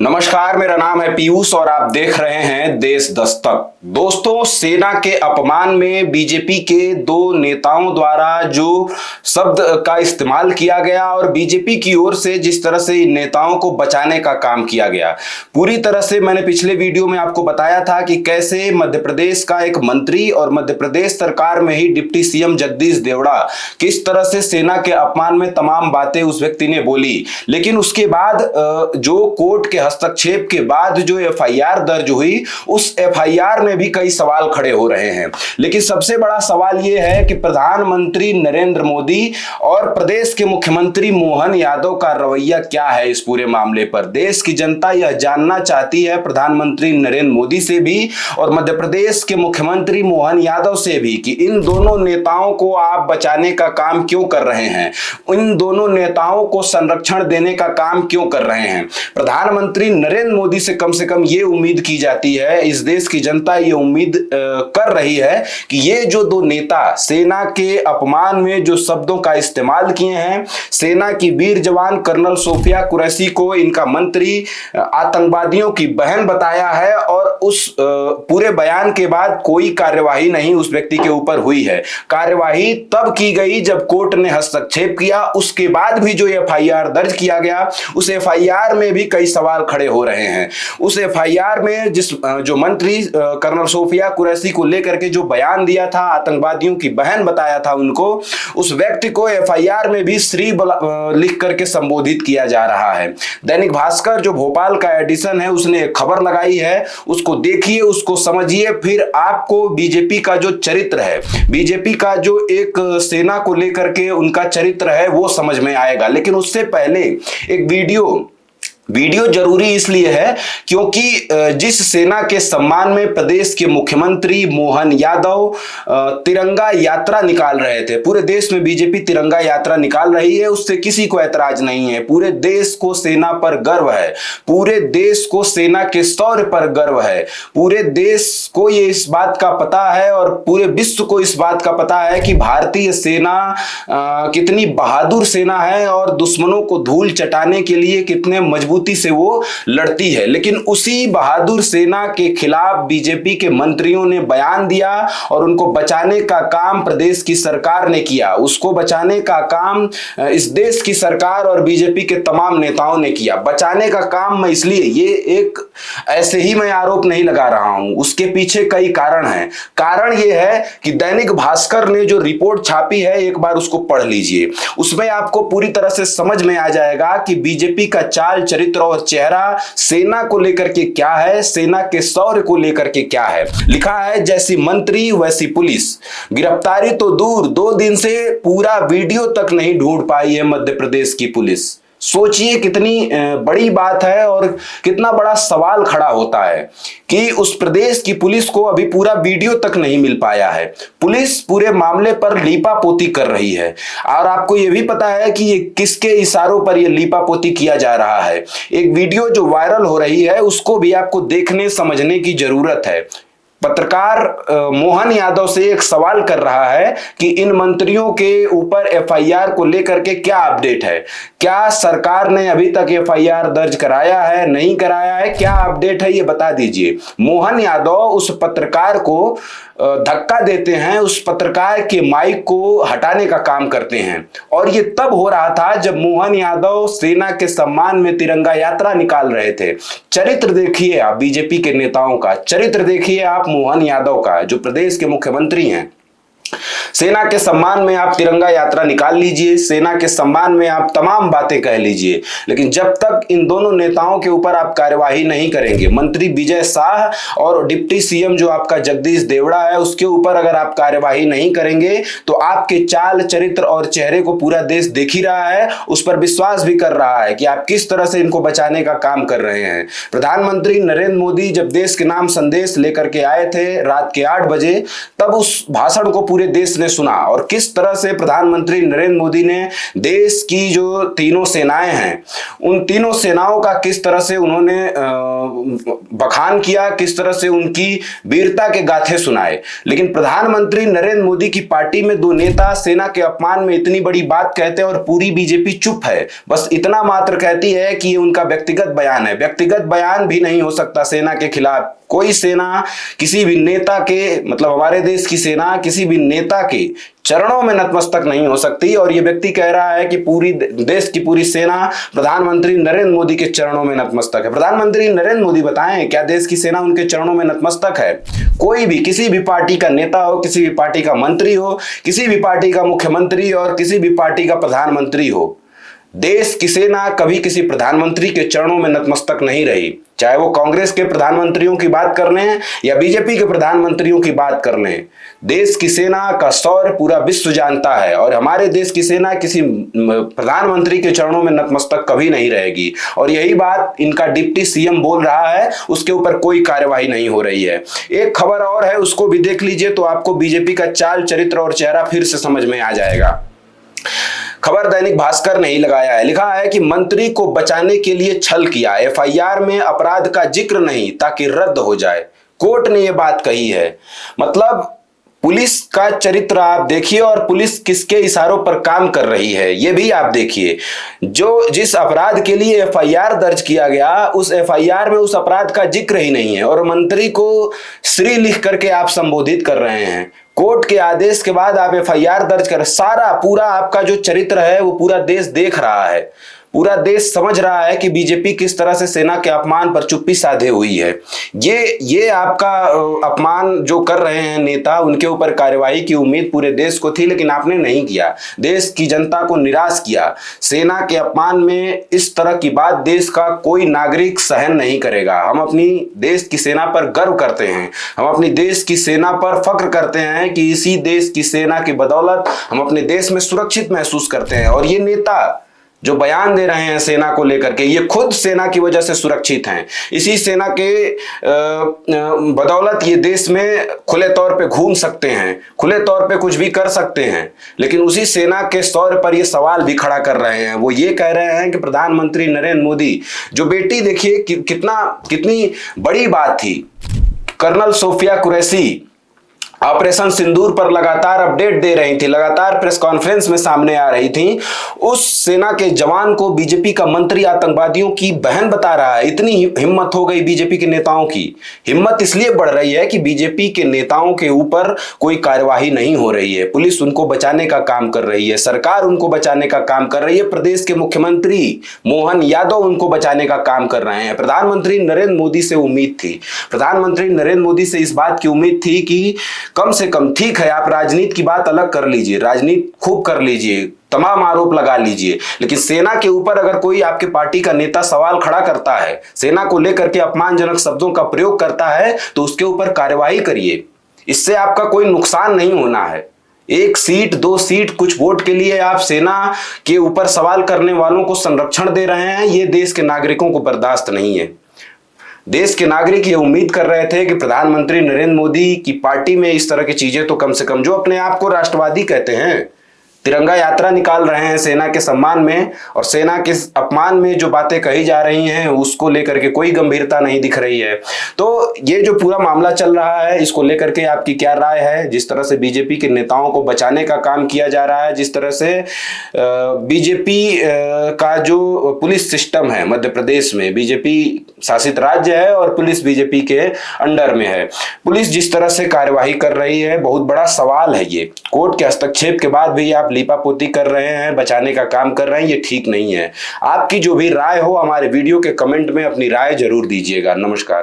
नमस्कार, मेरा नाम है पीयूष और आप देख रहे हैं देश दस्तक। दोस्तों, सेना के अपमान में बीजेपी के दो नेताओं द्वारा जो शब्द का इस्तेमाल किया गया और बीजेपी की ओर से जिस तरह से इन नेताओं को बचाने का काम किया गया, पूरी तरह से मैंने पिछले वीडियो में आपको बताया था कि कैसे मध्य प्रदेश का एक मंत्री और मध्य प्रदेश सरकार में ही डिप्टी सीएम जगदीश देवड़ा किस तरह से सेना के अपमान में तमाम बातें उस व्यक्ति ने बोली। लेकिन उसके बाद जो कोर्ट के हस्तक्षेप के बाद जो एफआईआर दर्ज हुई, उस एफआईआर में भी कई सवाल खड़े हो रहे हैं। लेकिन सबसे बड़ा सवाल यह है कि प्रधानमंत्री नरेंद्र मोदी और प्रदेश के मुख्यमंत्री मोहन यादव का रवैया क्या है इस पूरे मामले पर। देश की जनता यह जानना चाहती है प्रधानमंत्री नरेंद्र मोदी से भी और मध्य प्रदेश के मुख्यमंत्री मोहन यादव से भी कि इन दोनों नेताओं को आप बचाने का काम क्यों कर रहे हैं, इन दोनों नेताओं को संरक्षण देने का काम क्यों कर रहे हैं। प्रधानमंत्री नरेंद्र मोदी से कम ये उम्मीद की जाती है, इस देश की जनता ये उम्मीद कर रही है कि ये जो दो नेता सेना के अपमान में जो शब्दों का इस्तेमाल किए हैं, सेना की वीर जवान कर्नल सोफिया कुरैशी को इनका मंत्री आतंकवादियों की बहन बताया है और उस पूरे बयान के बाद कोई कार्यवाही नहीं उस व्यक्ति के ऊपर हुई है। कार्यवाही तब की गई जब कोर्ट ने हस्तक्षेप किया, उसके बाद भी जो एफआईआर दर्ज किया गया, उस एफआईआर में भी कई सवाल खड़े हो रहे हैं। उस एफआईआर में जो मंत्री कर्नल सोफिया कुरैशी को लेकर के जो बयान दिया था, आतंकवादियों की बहन बताया था उनको, उस व्यक्ति को एफआईआर में भी श्री लिख करके संबोधित किया जा रहा है। दैनिक भास्कर जो भोपाल का एडिशन है, उसने एक खबर लगाई है, उसको देखिए, उसको समझिए, फिर आपको बीजेपी का जो चरित्र है, बीजेपी का जो एक सेना को लेकर के उनका चरित्र है, वो समझ में आएगा। लेकिन उससे पहले एक वीडियो जरूरी इसलिए है क्योंकि जिस सेना के सम्मान में प्रदेश के मुख्यमंत्री मोहन यादव तिरंगा यात्रा निकाल रहे थे, पूरे देश में बीजेपी तिरंगा यात्रा निकाल रही है, उससे किसी को ऐतराज नहीं है। पूरे देश को सेना पर गर्व है, पूरे देश को सेना के शौर्य पर गर्व है, पूरे देश को ये इस बात का पता है और पूरे विश्व को इस बात का पता है कि भारतीय सेना कितनी बहादुर सेना है और दुश्मनों को धूल चटाने के लिए कितने मजबूत से वो लड़ती है। लेकिन उसी बहादुर सेना के खिलाफ बीजेपी के मंत्रियों ने बयान दिया और उनको बचाने का काम प्रदेश की सरकार ने किया। उसको बचाने का काम इस देश की सरकार और बीजेपी के तमाम नेताओं ने किया। बचाने का काम मैं इसलिए, ये एक ऐसे ही मैं आरोप नहीं लगा रहा हूं, उसके पीछे कई कारण हैं। कारण ये है कि दैनिक भास्कर ने जो रिपोर्ट छापी है, एक बार उसको पढ़ लीजिए, उसमें आपको पूरी तरह से समझ में आ जाएगा कि बीजेपी का चाल चरित्र और चेहरा सेना को लेकर के क्या है, सेना के शौर्य को लेकर के क्या है। लिखा है, जैसी मंत्री वैसी पुलिस, गिरफ्तारी तो दूर, 2 दिन से पूरा वीडियो तक नहीं ढूंढ पाई है मध्य प्रदेश की पुलिस। सोचिए कितनी बड़ी बात है और कितना बड़ा सवाल खड़ा होता है कि उस प्रदेश की पुलिस को अभी पूरा वीडियो तक नहीं मिल पाया है। पुलिस पूरे मामले पर लीपापोती कर रही है और आपको यह भी पता है कि ये किसके इशारों पर यह लीपापोती किया जा रहा है। एक वीडियो जो वायरल हो रही है, उसको भी आपको देखने समझने की जरूरत है। पत्रकार मोहन यादव से एक सवाल कर रहा है कि इन मंत्रियों के ऊपर एफआईआर को लेकर के क्या अपडेट है, क्या सरकार ने अभी तक एफआईआर दर्ज कराया है, नहीं कराया है, क्या अपडेट है, ये बता दीजिए। मोहन यादव उस पत्रकार को धक्का देते हैं, उस पत्रकार के माइक को हटाने का काम करते हैं और ये तब हो रहा था जब मोहन यादव सेना के सम्मान में तिरंगा यात्रा निकाल रहे थे। चरित्र देखिए आप बीजेपी के नेताओं का, चरित्र देखिए आप मोहन यादव का, जो प्रदेश के मुख्यमंत्री हैं। सेना के सम्मान में आप तिरंगा यात्रा निकाल लीजिए, सेना के सम्मान में आप तमाम बातें कह लीजिए, लेकिन जब तक इन दोनों नेताओं के ऊपर आप कार्यवाही नहीं करेंगे, मंत्री विजय शाह और डिप्टी सीएम जो आपका जगदीश देवड़ा है, उसके ऊपर अगर आप कार्यवाही नहीं करेंगे तो आपके चाल चरित्र और चेहरे को पूरा देश देख ही रहा है, उस पर विश्वास भी कर रहा है कि आप किस तरह से इनको बचाने का काम कर रहे हैं। प्रधानमंत्री नरेंद्र मोदी जब देश के नाम संदेश लेकर के आए थे रात के 8 बजे, तब उस भाषण को पूरे देश ने सुना और किस तरह से प्रधानमंत्री नरेंद्र मोदी ने देश की जो तीनों सेनाएं हैं उन तीनों सेनाओं का किस तरह से उन्होंने बखान किया, किस तरह से उनकी वीरता के गाथे सुनाए। लेकिन प्रधानमंत्री नरेंद्र मोदी की पार्टी में दो नेता सेना के अपमान में इतनी बड़ी बात कहते हैं और पूरी बीजेपी चुप है। बस इतना मात्र कहती है कि ये उनका व्यक्तिगत बयान है। व्यक्तिगत बयान भी नहीं हो सकता सेना के खिलाफ। कोई सेना किसी भी नेता के, मतलब हमारे देश की सेना किसी भी नेता के चरणों में नतमस्तक नहीं हो सकती। और ये व्यक्ति कह रहा है कि पूरी देश की पूरी सेना प्रधानमंत्री नरेंद्र मोदी के चरणों में नतमस्तक है। प्रधानमंत्री नरेंद्र मोदी बताएं, क्या देश की सेना उनके चरणों में नतमस्तक है? कोई भी किसी भी पार्टी का नेता हो, किसी भी पार्टी का मंत्री हो, किसी भी पार्टी का मुख्यमंत्री और किसी भी पार्टी का प्रधानमंत्री हो, देश की सेना कभी किसी प्रधानमंत्री के चरणों में नतमस्तक नहीं रही। चाहे वो कांग्रेस के प्रधानमंत्रियों की बात कर लें या बीजेपी के प्रधानमंत्रियों की बात कर लें, देश की सेना का शौर्य पूरा विश्व जानता है और हमारे देश की सेना किसी प्रधानमंत्री के चरणों में नतमस्तक कभी नहीं रहेगी। और यही बात इनका डिप्टी सीएम बोल रहा है, उसके ऊपर कोई कार्यवाही नहीं हो रही है। एक खबर और है, उसको भी देख लीजिए तो आपको बीजेपी का चाल, चरित्र और चेहरा फिर से समझ में आ जाएगा। खबर दैनिक भास्कर ने ही लगाया है, लिखा है कि मंत्री को बचाने के लिए छल किया, एफआईआर में अपराध का जिक्र नहीं ताकि रद्द हो जाए। कोर्ट ने यह बात कही है। मतलब पुलिस का चरित्र आप देखिए और पुलिस किसके इशारों पर काम कर रही है ये भी आप देखिए। जो जिस अपराध के लिए एफआईआर दर्ज किया गया उस एफआईआर में उस अपराध का जिक्र ही नहीं है और मंत्री को श्री लिख करके आप संबोधित कर रहे हैं। कोर्ट के आदेश के बाद आप एफआईआर दर्ज कर, सारा पूरा आपका जो चरित्र है वो पूरा देश देख रहा है। पूरा देश समझ रहा है कि बीजेपी किस तरह से सेना के अपमान पर चुप्पी साधे हुई है। ये आपका अपमान जो कर रहे हैं नेता, उनके ऊपर कार्यवाही की उम्मीद पूरे देश को थी लेकिन आपने नहीं किया। देश की जनता को निराश किया। सेना के अपमान में इस तरह की बात देश का कोई नागरिक सहन नहीं करेगा। हम अपनी देश की सेना पर गर्व करते हैं, हम अपनी देश की सेना पर फख्र करते हैं कि इसी देश की सेना की बदौलत हम अपने देश में सुरक्षित महसूस करते हैं। और ये नेता जो बयान दे रहे हैं सेना को लेकर के, ये खुद सेना की वजह से सुरक्षित हैं। इसी सेना के बदौलत ये देश में खुले तौर पे घूम सकते हैं, खुले तौर पे कुछ भी कर सकते हैं। लेकिन उसी सेना के शौर्य पर ये सवाल भी खड़ा कर रहे हैं। वो ये कह रहे हैं कि प्रधानमंत्री नरेंद्र मोदी, जो बेटी देखिए कितनी बड़ी बात थी, कर्नल सोफिया कुरैशी ऑपरेशन सिंदूर पर लगातार अपडेट दे रही थी, लगातार प्रेस कॉन्फ्रेंस में सामने आ रही थी। उस सेना के जवान को बीजेपी का मंत्री आतंकवादियों की बहन बता रहा है। इतनी हिम्मत हो गई बीजेपी के नेताओं की। हिम्मत इसलिए बढ़ रही है कि बीजेपी के नेताओं के ऊपर कोई कार्यवाही नहीं हो रही है। पुलिस उनको बचाने का काम कर रही है, सरकार उनको बचाने का काम कर रही है, प्रदेश के मुख्यमंत्री मोहन यादव उनको बचाने का काम कर रहे हैं। प्रधानमंत्री नरेंद्र मोदी से उम्मीद थी, प्रधानमंत्री नरेंद्र मोदी से इस बात की उम्मीद थी कि कम से कम, ठीक है आप राजनीति की बात अलग कर लीजिए, राजनीति खूब कर लीजिए, तमाम आरोप लगा लीजिए, लेकिन सेना के ऊपर अगर कोई आपके पार्टी का नेता सवाल खड़ा करता है, सेना को लेकर के अपमानजनक शब्दों का प्रयोग करता है, तो उसके ऊपर कार्यवाही करिए। इससे आपका कोई नुकसान नहीं होना है। 1 सीट 2 सीट कुछ वोट के लिए आप सेना के ऊपर सवाल करने वालों को संरक्षण दे रहे हैं, ये देश के नागरिकों को बर्दाश्त नहीं है। देश के नागरिक ये उम्मीद कर रहे थे कि प्रधानमंत्री नरेंद्र मोदी की पार्टी में इस तरह की चीजें तो कम से कम, जो अपने आप को राष्ट्रवादी कहते हैं, तिरंगा यात्रा निकाल रहे हैं सेना के सम्मान में और सेना के अपमान में जो बातें कही जा रही हैं उसको लेकर के कोई गंभीरता नहीं दिख रही है। तो ये जो पूरा मामला चल रहा है, इसको लेकर के आपकी क्या राय है? जिस तरह से बीजेपी के नेताओं को बचाने का काम किया जा रहा है, जिस तरह से बीजेपी का जो पुलिस सिस्टम है मध्य प्रदेश में, बीजेपी शासित राज्य है और पुलिस बीजेपी के अंडर में है, पुलिस जिस तरह से कार्यवाही कर रही है, बहुत बड़ा सवाल है ये। कोर्ट के हस्तक्षेप के बाद भी आप लीपापोती कर रहे हैं, बचाने का काम कर रहे हैं, ये ठीक नहीं है। आपकी जो भी राय हो हमारे वीडियो के कमेंट में अपनी राय जरूर दीजिएगा। नमस्कार।